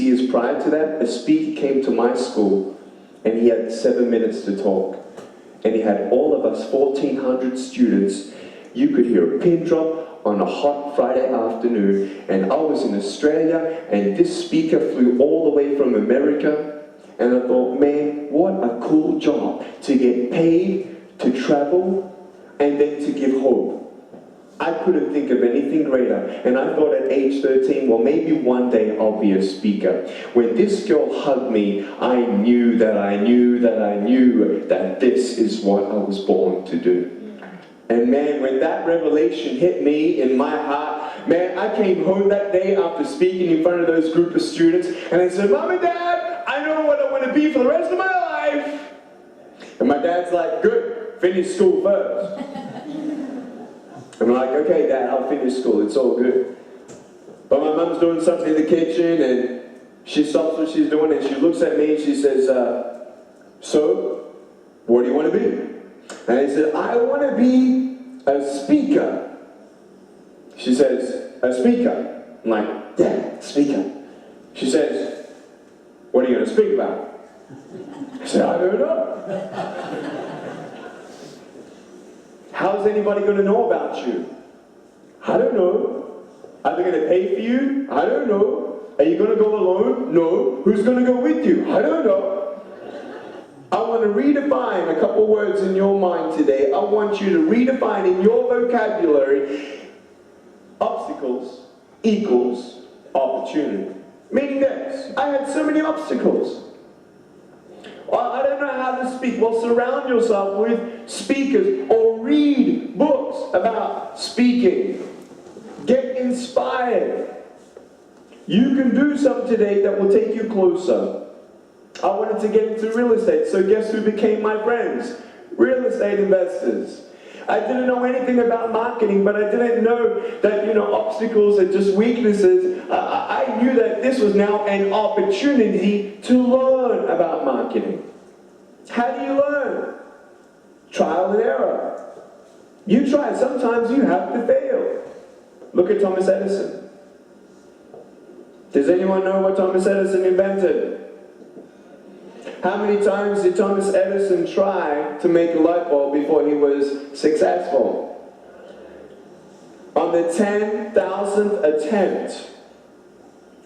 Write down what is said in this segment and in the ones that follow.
years prior to that, a speaker came to my school and he had 7 minutes to talk. And he had all of us 1,400 students. You could hear a pin drop on a hot Friday afternoon, and I was in Australia, and this speaker flew all the way from America, and I thought, man, what a cool job to get paid to travel and then to give hope. I couldn't think of anything greater, and I thought at age 13, well, maybe one day I'll be a speaker. When this girl hugged me, I knew that this is what I was born to do. And man, when that revelation hit me in my heart, man, I came home that day after speaking in front of those group of students, and I said, Mom and Dad, I know what I want to be for the rest of my life. And my dad's like, good, finish school first. I'm like, okay, Dad, I'll finish school, it's all good. But my mum's doing something in the kitchen, and she stops what she's doing, and she looks at me, and she says, so, what do you want to be? And I said, I want to be a speaker. She says, a speaker? I'm like, yeah, speaker. She says, what are you going to speak about? I said, I don't know. How's anybody going to know about you? I don't know. Are they going to pay for you? I don't know. Are you going to go alone? No. Who's going to go with you? I don't know. I want to redefine a couple words in your mind today. I want you to redefine in your vocabulary, obstacles equals opportunity. Meaning this, I had so many obstacles. Well, I don't know how to speak. Well, surround yourself with speakers or read books about speaking. Get inspired. You can do something today that will take you closer. I wanted to get into real estate, so guess who became my friends? Real estate investors. I didn't know anything about marketing, but I didn't know that, obstacles are just weaknesses. I knew that this was now an opportunity to learn about marketing. How do you learn? Trial and error. You try, sometimes you have to fail. Look at Thomas Edison. Does anyone know what Thomas Edison invented? How many times did Thomas Edison try to make a light bulb before he was successful? On the 10,000th attempt.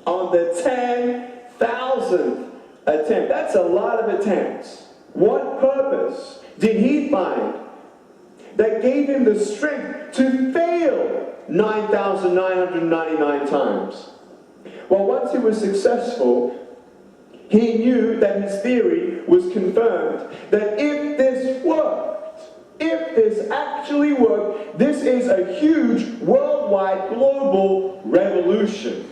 On the 10,000th attempt. That's a lot of attempts. What purpose did he find that gave him the strength to fail 9,999 times? Well, once he was successful, he knew that his theory was confirmed, that if this worked, if this actually worked, this is a huge worldwide global revolution.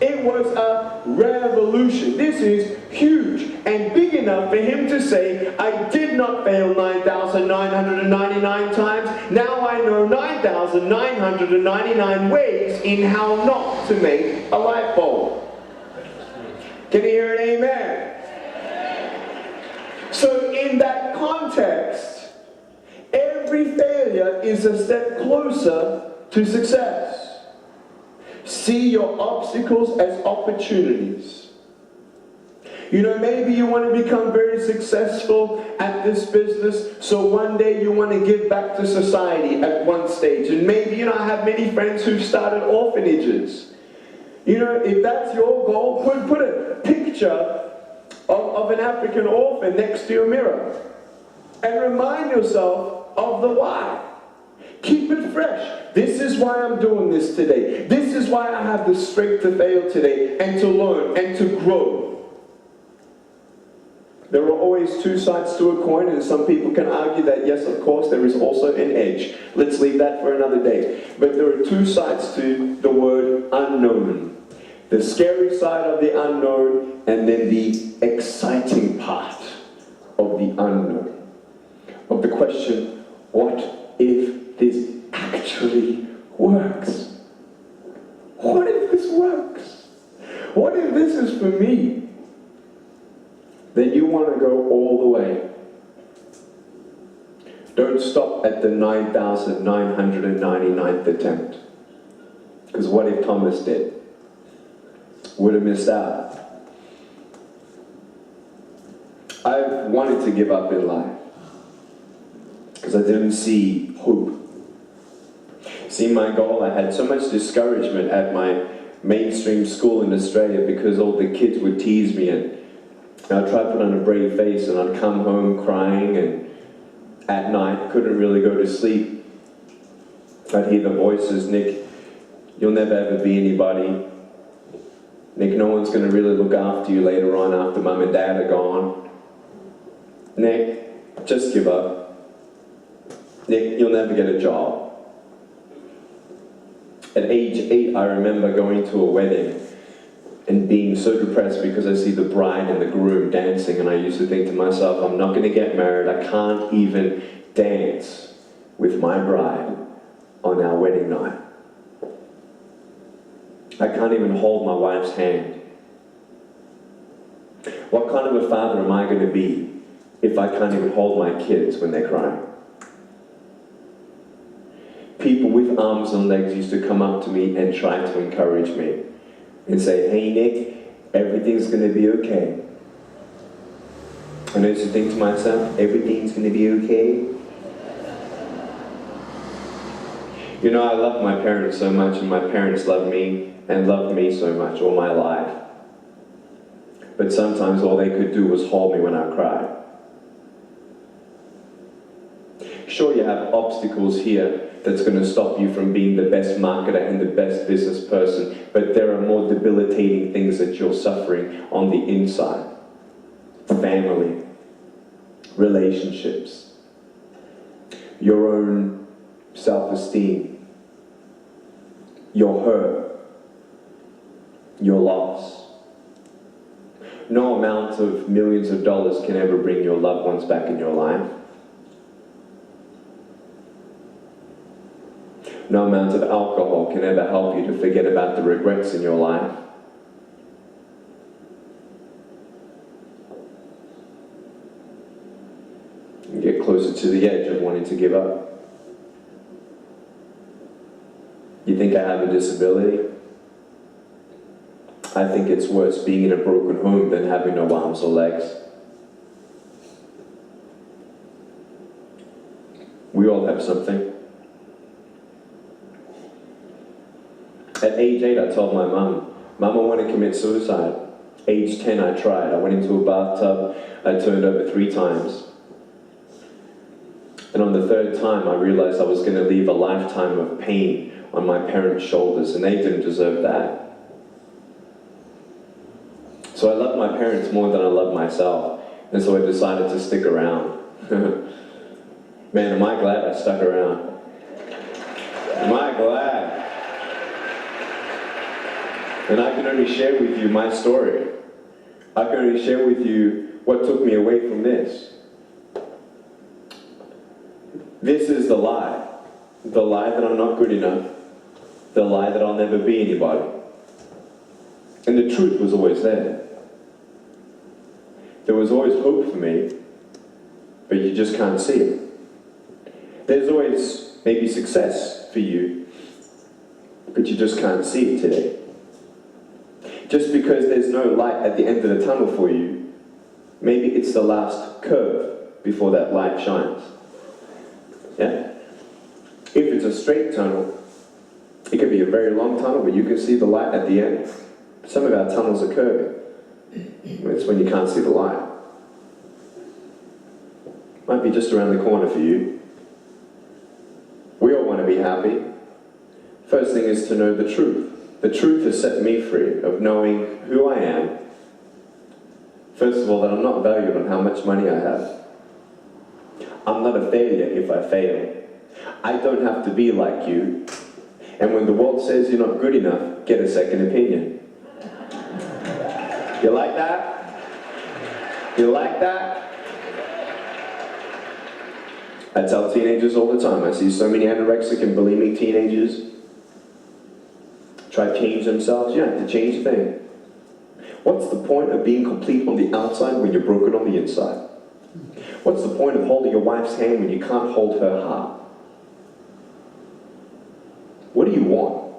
It was a revolution. This is huge and big enough for him to say, I did not fail 9,999 times. Now I know 9,999 ways in how not to make a light bulb. Can you hear an amen? So in that context, every failure is a step closer to success. See your obstacles as opportunities. Maybe you want to become very successful at this business, so one day you want to give back to society at one stage. And maybe, I have many friends who've started orphanages. If that's your goal, put a picture of an African orphan next to your mirror. And remind yourself of the why. Keep it fresh. This is why I'm doing this today. This is why I have the strength to fail today and to learn and to grow. There are always two sides to a coin, and some people can argue that, yes, of course, there is also an edge. Let's leave that for another day. But there are two sides to the word unknown. The scary side of the unknown, and then the exciting part of the unknown. Of the question, what if this actually works? What if this works? What if this is for me? Then you want to go all the way. Don't stop at the 9,999th attempt. Because what if Thomas did? Would have missed out. I've wanted to give up in life because I didn't see hope. See my goal, I had so much discouragement at my mainstream school in Australia because all the kids would tease me, and I'd try to put on a brave face, and I'd come home crying, and at night couldn't really go to sleep. I'd hear the voices, Nick, you'll never ever be anybody. Nick, no one's going to really look after you later on after mum and dad are gone. Nick, just give up. Nick, you'll never get a job. At age 8, I remember going to a wedding and being so depressed because I see the bride and the groom dancing, and I used to think to myself, I'm not going to get married. I can't even dance with my bride on our wedding night. I can't even hold my wife's hand. What kind of a father am I going to be if I can't even hold my kids when they're crying? People with arms and legs used to come up to me and try to encourage me and say, hey Nick, everything's going to be okay. And I used to think to myself, everything's going to be okay? You know, I love my parents so much, and my parents love me and loved me so much all my life. But sometimes all they could do was hold me when I cried. Sure, you have obstacles here that's going to stop you from being the best marketer and the best business person, but there are more debilitating things that you're suffering on the inside. Family, relationships, your own self-esteem, your hurt, your loss. No amount of millions of dollars can ever bring your loved ones back in your life. No amount of alcohol can ever help you to forget about the regrets in your life. You get closer to the edge of wanting to give up. You think I have a disability? I think it's worse being in a broken home than having no arms or legs. We all have something. At age 8, I told my mum, Mum, I want to commit suicide. Age 10, I tried. I went into a bathtub, I turned over 3 times. And on the 3rd time, I realized I was going to leave a lifetime of pain on my parents' shoulders, and they didn't deserve that. So I love my parents more than I love myself, and so I decided to stick around. Man, am I glad I stuck around. Am I glad? And I can only share with you my story. I can only share with you what took me away from this. This is the lie. The lie that I'm not good enough. The lie that I'll never be anybody. And the truth was always there. There was always hope for me, but you just can't see it. There's always maybe success for you, but you just can't see it today. Just because there's no light at the end of the tunnel for you, maybe it's the last curve before that light shines. Yeah? If it's a straight tunnel, it could be a very long tunnel, but you can see the light at the end. Some of our tunnels are curving. It's when you can't see the light. Might be just around the corner for you. We all want to be happy. First thing is to know the truth. The truth has set me free of knowing who I am. First of all, that I'm not valued on how much money I have. I'm not a failure if I fail. I don't have to be like you. And when the world says you're not good enough, get a second opinion. You like that? You like that? I tell teenagers all the time, I see so many anorexic and bulimic teenagers try to change themselves. You don't have to change a thing. What's the point of being complete on the outside when you're broken on the inside? What's the point of holding your wife's hand when you can't hold her heart? What do you want?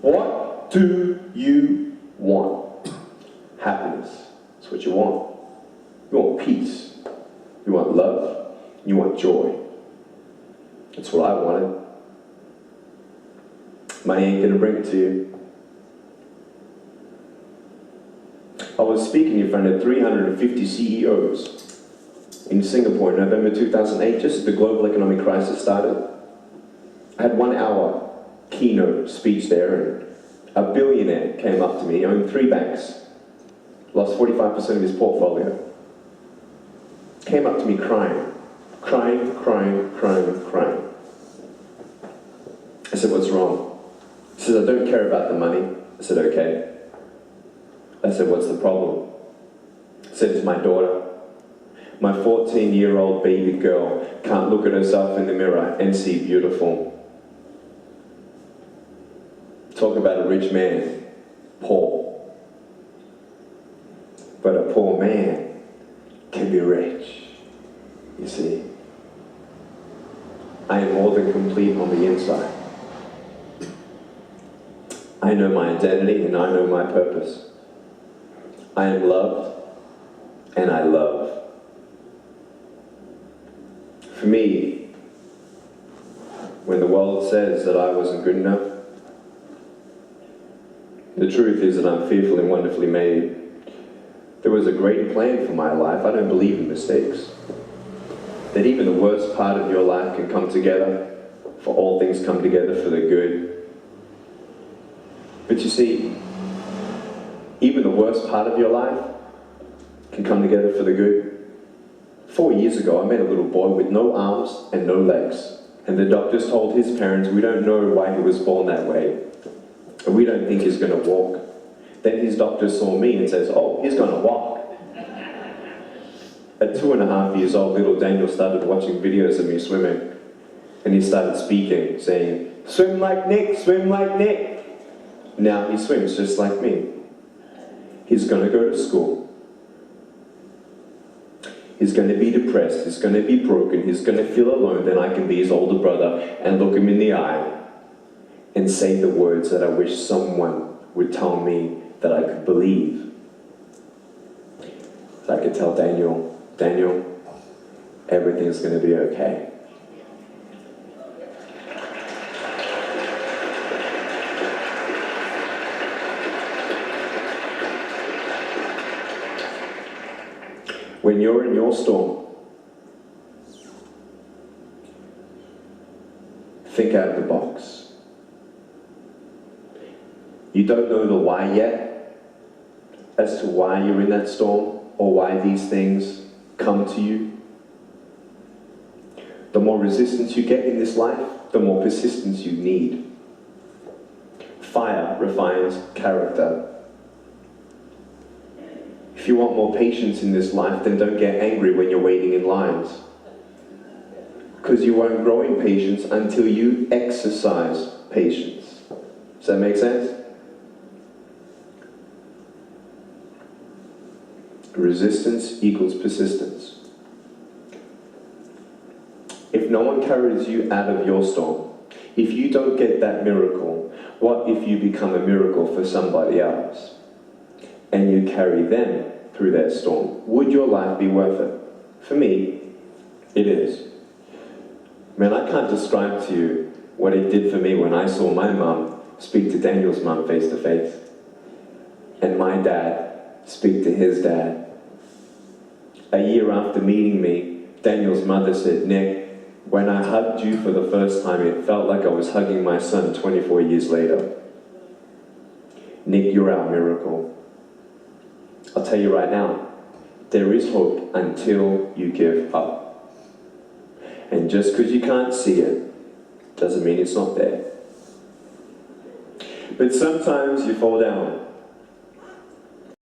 What do you want? Happiness. That's what you want. You want peace. You want love. You want joy. That's what I wanted. Money ain't gonna bring it to you. I was speaking in front of 350 CEOs in Singapore in November 2008, just as the global economic crisis started. I had 1 hour keynote speech there, and a billionaire came up to me. He owned 3 banks, lost 45% of his portfolio. Came up to me crying. I said, what's wrong? He says, I don't care about the money. I said, okay. I said, what's the problem? I said, it's my daughter. My 14-year-old baby girl can't look at herself in the mirror and see beautiful. Talk about a rich man, poor. But a poor man can be rich, you see. I am more than complete on the inside. I know my identity and I know my purpose. I am loved and I love. For me, when the world says that I wasn't good enough, the truth is that I'm fearfully and wonderfully made. There was a great plan for my life. I don't believe in mistakes. That even the worst part of your life can come together, for all things come together for the good. But you see, even the worst part of your life can come together for the good. 4 years ago, I met a little boy with no arms and no legs. And the doctors told his parents, we don't know why he was born that way. And we don't think he's going to walk. Then his doctor saw me and says, oh, he's going to walk. At 2.5 years old, little Daniel started watching videos of me swimming. And he started speaking, saying, swim like Nick, swim like Nick. Now he swims just like me. He's going to go to school. He's going to be depressed. He's going to be broken. He's going to feel alone. Then I can be his older brother and look him in the eye and say the words that I wish someone would tell me that I could believe. So I could tell Daniel, everything's going to be okay. When you're in your storm, think out of the box. You don't know the why yet, as to why you're in that storm, or why these things come to you. The more resistance you get in this life, the more persistence you need. Fire refines character. If you want more patience in this life, then don't get angry when you're waiting in lines. Because you won't grow in patience until you exercise patience. Does that make sense? Resistance equals persistence. If no one carries you out of your storm, if you don't get that miracle, what if you become a miracle for somebody else? And you carry them through that storm? Would your life be worth it? For me, it is. Man, I can't describe to you what it did for me when I saw my mum speak to Daniel's mum face to face. And my dad speak to his dad. A year after meeting me, Daniel's mother said, Nick, when I hugged you for the first time, it felt like I was hugging my son 24 years later. Nick, you're our miracle. I'll tell you right now, there is hope until you give up. And just because you can't see it, doesn't mean it's not there. But sometimes you fall down.